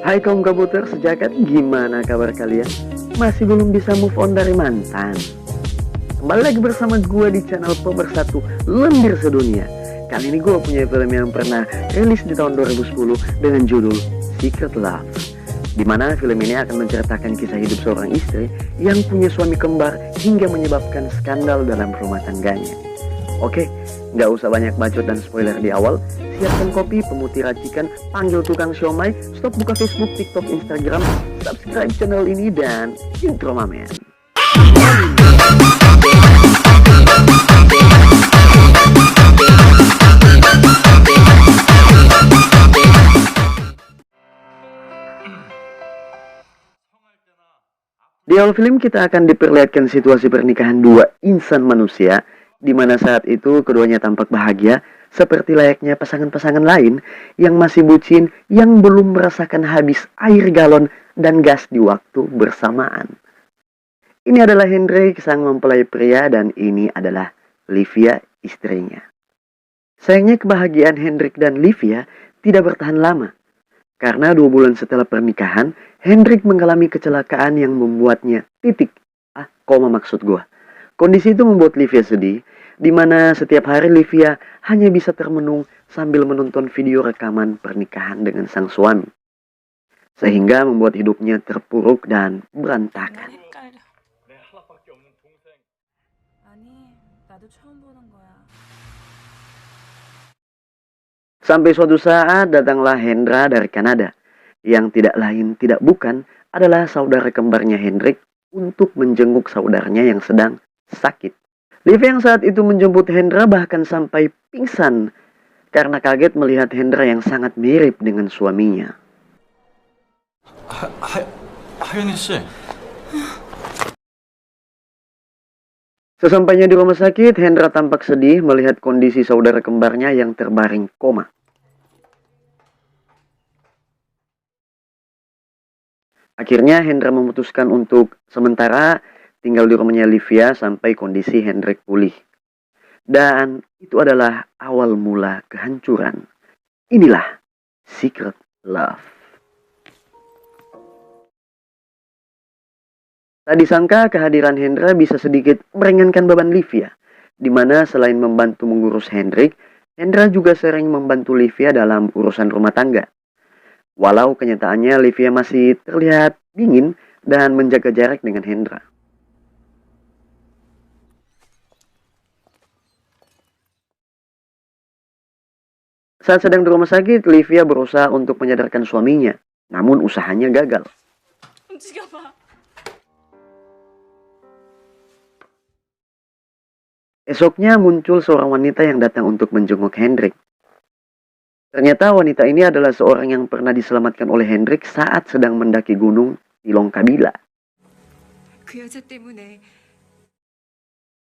Hai kaum kabuter sejagat, gimana kabar kalian? Masih belum bisa move on dari mantan? Kembali lagi bersama gue di channel pemersatu lendir sedunia. Kali ini gue punya film yang pernah rilis di tahun 2010 dengan judul Secret Love, dimana film ini akan menceritakan kisah hidup seorang istri yang punya suami kembar hingga menyebabkan skandal dalam rumah tangganya. Oke, nggak usah banyak bacot dan spoiler di awal. Siapkan kopi, pemutih racikan, panggil tukang siomay, stop buka Facebook, TikTok, Instagram, subscribe channel ini, dan intro mamen. Di awal film kita akan diperlihatkan situasi pernikahan dua insan manusia, di mana saat itu keduanya tampak bahagia, seperti layaknya pasangan-pasangan lain yang masih bucin, yang belum merasakan habis air galon dan gas di waktu bersamaan. Ini adalah Hendrik, sang mempelai pria, dan ini adalah Livia, istrinya. Sayangnya kebahagiaan Hendrik dan Livia tidak bertahan lama. Karena 2 bulan setelah pernikahan, Hendrik mengalami kecelakaan yang membuatnya koma maksud gua. Kondisi itu membuat Livia sedih, di mana setiap hari Livia hanya bisa termenung sambil menonton video rekaman pernikahan dengan sang suami. Sehingga membuat hidupnya terpuruk dan berantakan. Sampai suatu saat datanglah Hendra dari Kanada, yang tidak lain tidak bukan adalah saudara kembarnya Hendrik untuk menjenguk saudaranya yang sedang sakit. Livia yang saat itu menjemput Hendra bahkan sampai pingsan karena kaget melihat Hendra yang sangat mirip dengan suaminya. 하윤희 씨. Sesampainya di rumah sakit, Hendra tampak sedih melihat kondisi saudara kembarnya yang terbaring koma. Akhirnya Hendra memutuskan untuk sementara tinggal di rumahnya Livia sampai kondisi Hendrik pulih. Dan itu adalah awal mula kehancuran. Inilah Secret Love. Tak disangka kehadiran Hendra bisa sedikit meringankan beban Livia, di mana selain membantu mengurus Hendrik, Hendra juga sering membantu Livia dalam urusan rumah tangga. Walau kenyataannya Livia masih terlihat dingin dan menjaga jarak dengan Hendra. Saat sedang di rumah sakit, Livia berusaha untuk menyadarkan suaminya, namun usahanya gagal. Esoknya muncul seorang wanita yang datang untuk menjenguk Hendrik. Ternyata wanita ini adalah seorang yang pernah diselamatkan oleh Hendrik saat sedang mendaki gunung di Longkabila.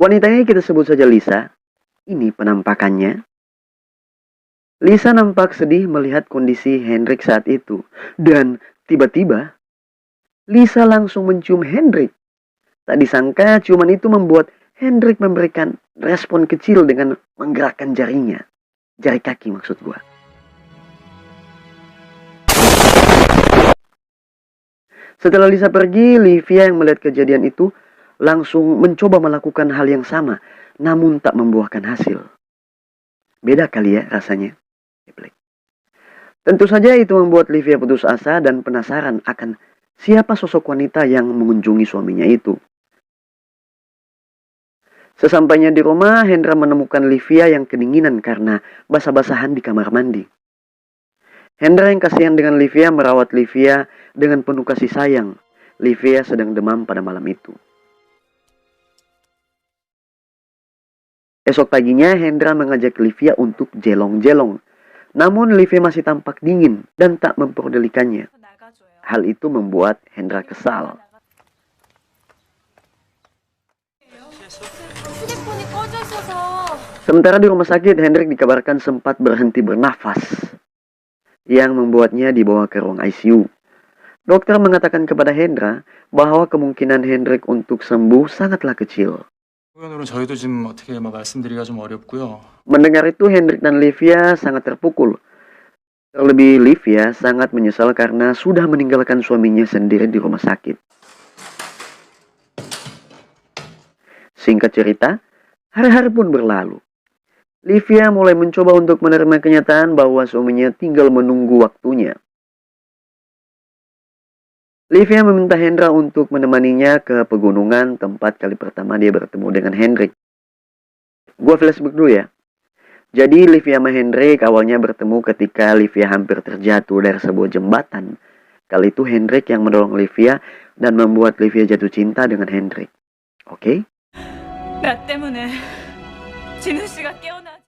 Wanitanya kita sebut saja Lisa. Ini penampakannya. Lisa nampak sedih melihat kondisi Hendrik saat itu. Dan tiba-tiba, Lisa langsung mencium Hendrik. Tak disangka ciuman itu membuat Hendrik memberikan respon kecil dengan menggerakkan jarinya. Jari kaki maksud gua. Setelah Lisa pergi, Livia yang melihat kejadian itu langsung mencoba melakukan hal yang sama, namun tak membuahkan hasil. Beda kali ya rasanya. Tentu saja itu membuat Livia putus asa dan penasaran akan siapa sosok wanita yang mengunjungi suaminya itu. Sesampainya di rumah, Hendra menemukan Livia yang kedinginan karena basah-basahan di kamar mandi. Hendra yang kasihan dengan Livia merawat Livia dengan penuh kasih sayang. Livia sedang demam pada malam itu. Esok paginya Hendra mengajak Livia untuk jelong-jelong. Namun Livia masih tampak dingin dan tak memperdulikannya. Hal itu membuat Hendra kesal. Sementara di rumah sakit, Hendrik dikabarkan sempat berhenti bernafas, yang membuatnya dibawa ke ruang ICU. Dokter mengatakan kepada Hendra bahwa kemungkinan Hendrik untuk sembuh sangatlah kecil. 저희도 지금 어떻게 말씀드리기가 좀 어렵고요. Mendengar itu, Hendrik dan Livia sangat terpukul. Terlebih Livia sangat menyesal karena sudah meninggalkan suaminya sendiri di rumah sakit. Singkat cerita, hari-hari pun berlalu. Livia mulai mencoba untuk menerima kenyataan bahwa suaminya tinggal menunggu waktunya. Livia meminta Hendra untuk menemaninya ke pegunungan tempat kali pertama dia bertemu dengan Hendrik. Gua flashback dulu ya. Jadi Livia sama Hendrik awalnya bertemu ketika Livia hampir terjatuh dari sebuah jembatan. Kali itu Hendrik yang menolong Livia dan membuat Livia jatuh cinta dengan Hendrik. Oke? だってもね地主がけをな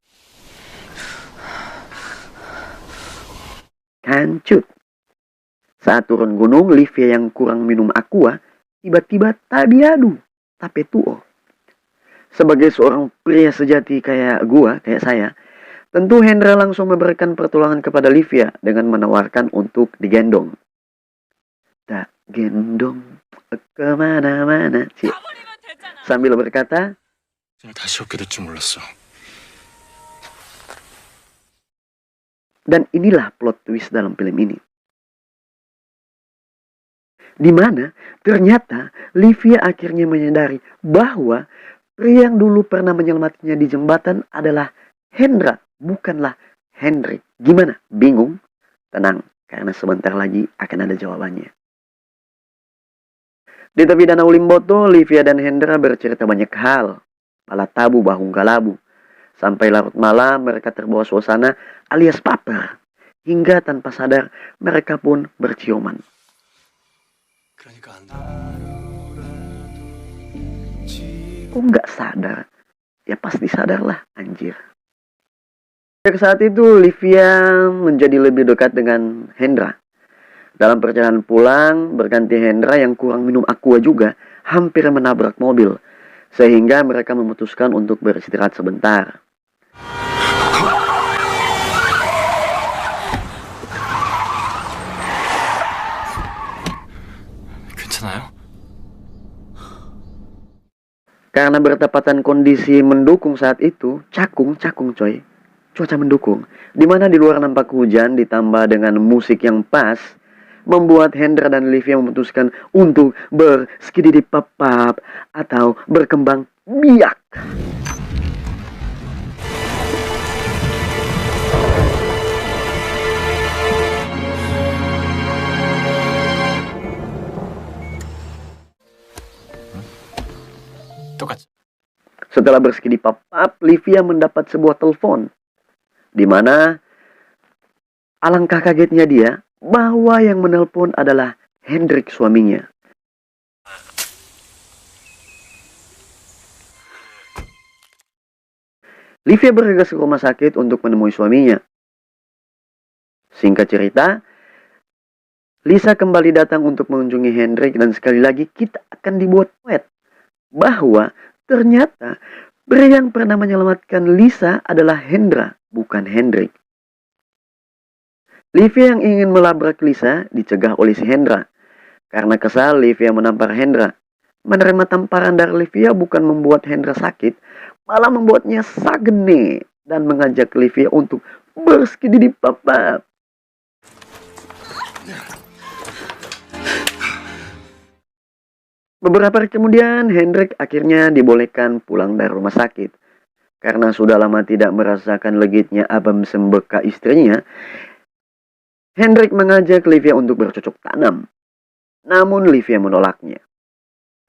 Kancut. Saat turun gunung, Livia yang kurang minum aqua tiba-tiba tabiadu, tapetuo. Sebagai seorang pria sejati kayak saya, tentu Hendra langsung memberikan pertolongan kepada Livia dengan menawarkan untuk digendong. Tak gendong kemana-mana, Ci. 가버리면 되잖아. Sambil berkata, 그냥 다시 오게 될 줄 몰랐어. dan inilah plot twist dalam film ini. Di mana ternyata Livia akhirnya menyadari bahwa pria yang dulu pernah menyelamatkannya di jembatan adalah Hendra, bukanlah Hendrik. Gimana? Bingung? Tenang, karena sebentar lagi akan ada jawabannya. Di tepi danau Limboto, Livia dan Hendra bercerita banyak hal. Pala tabu bahung kalabu. Sampai larut malam mereka terbawa suasana alias baper. Hingga tanpa sadar mereka pun berciuman. 그러니까 안 돼. Kok nggak sadar? Ya pasti sadarlah, anjir. Sejak saat itu Livia menjadi lebih dekat dengan Hendra. Dalam perjalanan pulang, berganti Hendra yang kurang minum aqua juga hampir menabrak mobil. Sehingga mereka memutuskan untuk beristirahat sebentar. 괜찮아요? Karena bertepatan kondisi mendukung saat itu, cakung coy. Cuaca mendukung. Dimana di luar nampak hujan ditambah dengan musik yang pas, membuat Hendra dan Livia memutuskan untuk berskididipapap atau berkembang biak. 똑같이. Setelah berskidipapap, Livia mendapat sebuah telepon. Di mana alangkah kagetnya dia bahwa yang menelpon adalah Hendrik suaminya. Livia bergegas ke rumah sakit untuk menemui suaminya. Singkat cerita, Lisa kembali datang untuk mengunjungi Hendrik dan sekali lagi kita akan dibuat wet bahwa ternyata pria yang pernah menyelamatkan Lisa adalah Hendra, bukan Hendrik. Livia yang ingin melabrak Lisa dicegah oleh si Hendra. Karena kesal, Livia menampar Hendra. Menerima tamparan dari Livia bukan membuat Hendra sakit, malah membuatnya sagene dan mengajak Livia untuk berskididipapap. Beberapa hari kemudian, Hendrik akhirnya dibolehkan pulang dari rumah sakit. Karena sudah lama tidak merasakan legitnya abam sembeka istrinya, Hendrik mengajak Livia untuk bercocok tanam. Namun Livia menolaknya.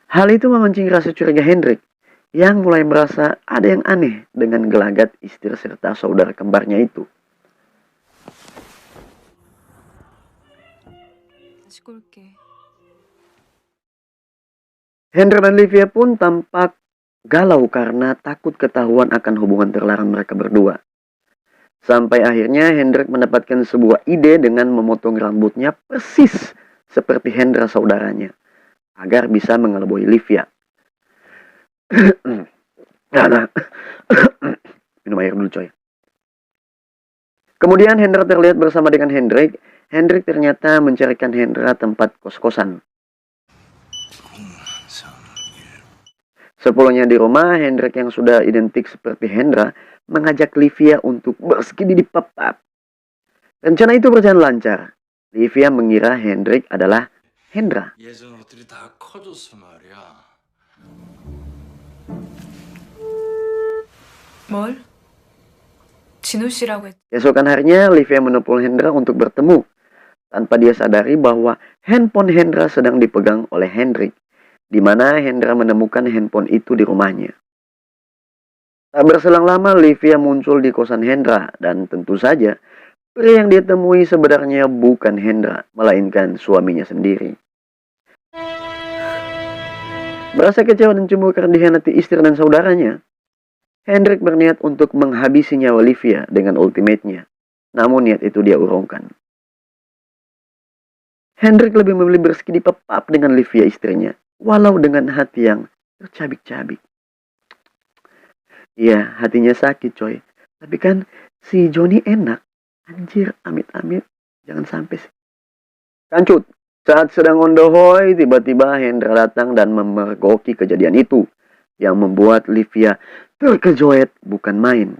Hal itu memancing rasa curiga Hendrik, yang mulai merasa ada yang aneh dengan gelagat istri serta saudara kembarnya itu. Hendra dan Livia pun tampak galau karena takut ketahuan akan hubungan terlarang mereka berdua. Sampai akhirnya Hendrik mendapatkan sebuah ide dengan memotong rambutnya persis seperti Hendra saudaranya, agar bisa mengelabui Livia. Minum air dulu coy. Kemudian Hendra terlihat bersama dengan Hendrik. Hendrik ternyata mencarikan Hendra tempat kos-kosan. Sepulangnya di rumah, Hendrik yang sudah identik seperti Hendra mengajak Livia untuk berskididipapap. Rencana itu berjalan lancar. Livia mengira Hendrik adalah Hendra. 예전 옷들이 다 커졌어 말이야. 뭘? 진우 씨라고 했. Keesokan harinya, Livia menelpon Hendra untuk bertemu. Tanpa dia sadari bahwa handphone Hendra sedang dipegang oleh Hendrik, di mana Hendra menemukan handphone itu di rumahnya. Tak berselang lama, Livia muncul di kosan Hendra, dan tentu saja pria yang dia temui sebenarnya bukan Hendra, melainkan suaminya sendiri. Merasa kecewa dan cemburu karena dikhianati istri dan saudaranya, Hendrik berniat untuk menghabisi nyawa Livia dengan ultimate-nya. Namun niat itu dia urungkan. Hendrik lebih memilih berskidi-pepap dengan Livia istrinya, walau dengan hati yang tercabik-cabik. Iya, hatinya sakit coy. Tapi kan si Joni enak. Anjir, amit-amit. Jangan sampai sih. Kancut, saat sedang on the way, tiba-tiba Hendra datang dan memergoki kejadian itu, yang membuat Livia terkejoet bukan main.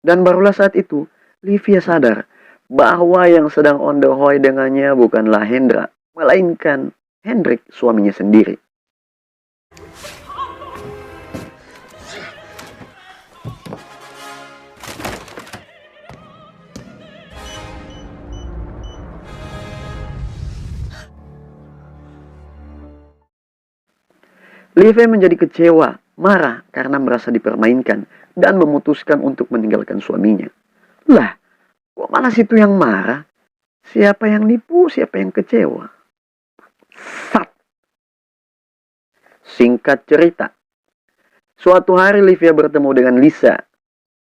Dan barulah saat itu, Livia sadar bahwa yang sedang on the way dengannya bukanlah Hendra, melainkan Hendrik, suaminya sendiri. Livia menjadi kecewa, marah karena merasa dipermainkan, dan memutuskan untuk meninggalkan suaminya. Lah, kok malah situ yang marah? Siapa yang nipu, siapa yang kecewa? Sat. Singkat cerita, suatu hari Livia bertemu dengan Lisa,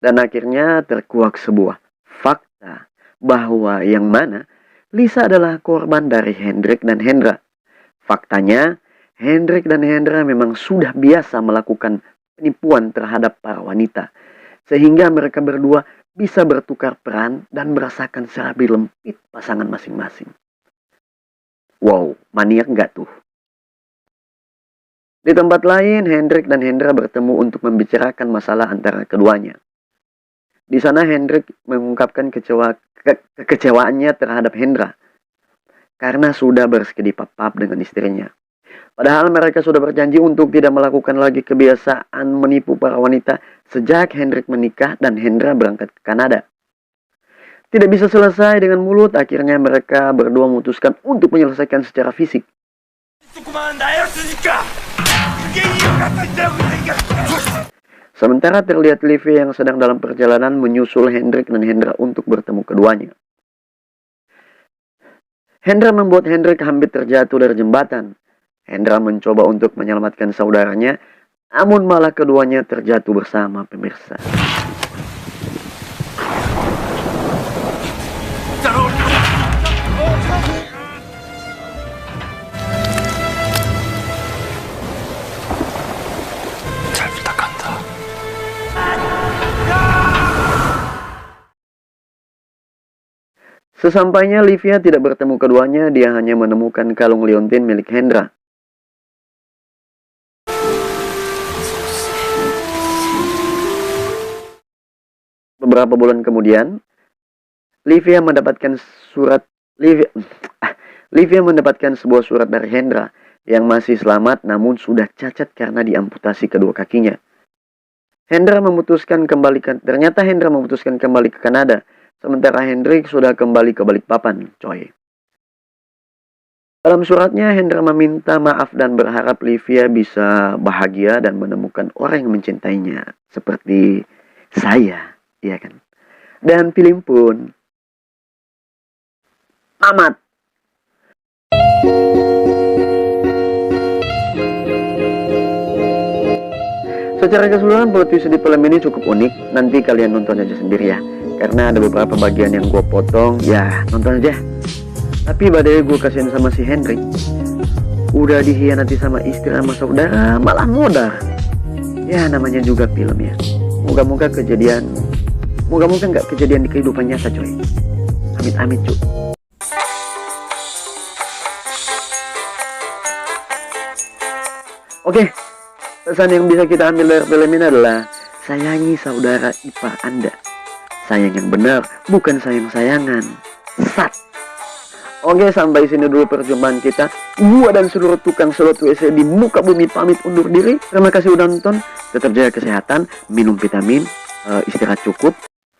dan akhirnya terkuak sebuah fakta bahwa yang mana Lisa adalah korban dari Hendrik dan Hendra. Faktanya, Hendrik dan Hendra memang sudah biasa melakukan penipuan terhadap para wanita, sehingga mereka berdua bisa bertukar peran dan merasakan serabi lempit pasangan masing-masing. Wow, maniak nggak tuh? Di tempat lain, Hendrik dan Hendra bertemu untuk membicarakan masalah antara keduanya. Di sana Hendrik mengungkapkan kekecewaannya terhadap Hendra karena sudah berskedi-papap dengan istrinya. Padahal mereka sudah berjanji untuk tidak melakukan lagi kebiasaan menipu para wanita sejak Hendrik menikah dan Hendra berangkat ke Kanada. Tidak bisa selesai dengan mulut, akhirnya mereka berdua memutuskan untuk menyelesaikan secara fisik. Sementara terlihat Livia yang sedang dalam perjalanan menyusul Hendrik dan Hendra untuk bertemu keduanya. Hendra membuat Hendrik hampir terjatuh dari jembatan. Hendra mencoba untuk menyelamatkan saudaranya, namun malah keduanya terjatuh bersama, pemirsa. 잘 부탁한다. Sesampainya Livia tidak bertemu keduanya, dia hanya menemukan kalung liontin milik Hendra. Beberapa bulan kemudian, Livia mendapatkan sebuah surat dari Hendra yang masih selamat namun sudah cacat karena diamputasi kedua kakinya. Ternyata Hendra memutuskan kembali ke Kanada, sementara Hendrik sudah kembali ke Balikpapan, coy. Dalam suratnya, Hendra meminta maaf dan berharap Livia bisa bahagia dan menemukan orang yang mencintainya, seperti saya. Iya kan? Dan film pun tamat. Secara keseluruhan plot twist di film ini cukup unik. Nanti kalian nonton aja sendiri ya, karena ada beberapa bagian yang gue potong. Ya nonton aja. Tapi badai gue kasihan sama si Hendrik. Udah dikhianati sama istri sama saudara, malah modar. Ya namanya juga film ya. Moga-moga nggak kejadian di kehidupan nyata coy. Amit-amit cuy. Oke, pesan yang bisa kita ambil dari film ini adalah sayangi saudara ipar Anda. Sayang yang benar, bukan sayang-sayangan. Sat. Oke, sampai sini dulu perjumpaan kita. Gua dan seluruh tukang slot WC di muka bumi pamit undur diri. Terima kasih udah nonton. Tetap jaga kesehatan, minum vitamin, istirahat cukup.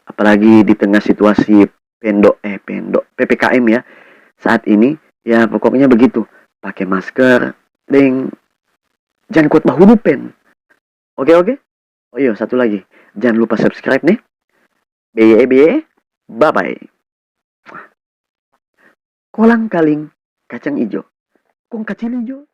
Apalagi di tengah situasi PPKM ya. Saat ini, ya pokoknya begitu. Pakai masker, dan jangan kuat bahu dupen. Oke. Oh iya, satu lagi. Jangan lupa subscribe nih. Bye-bye. Kolang kaling kacang ijo. Kong kacang ijo.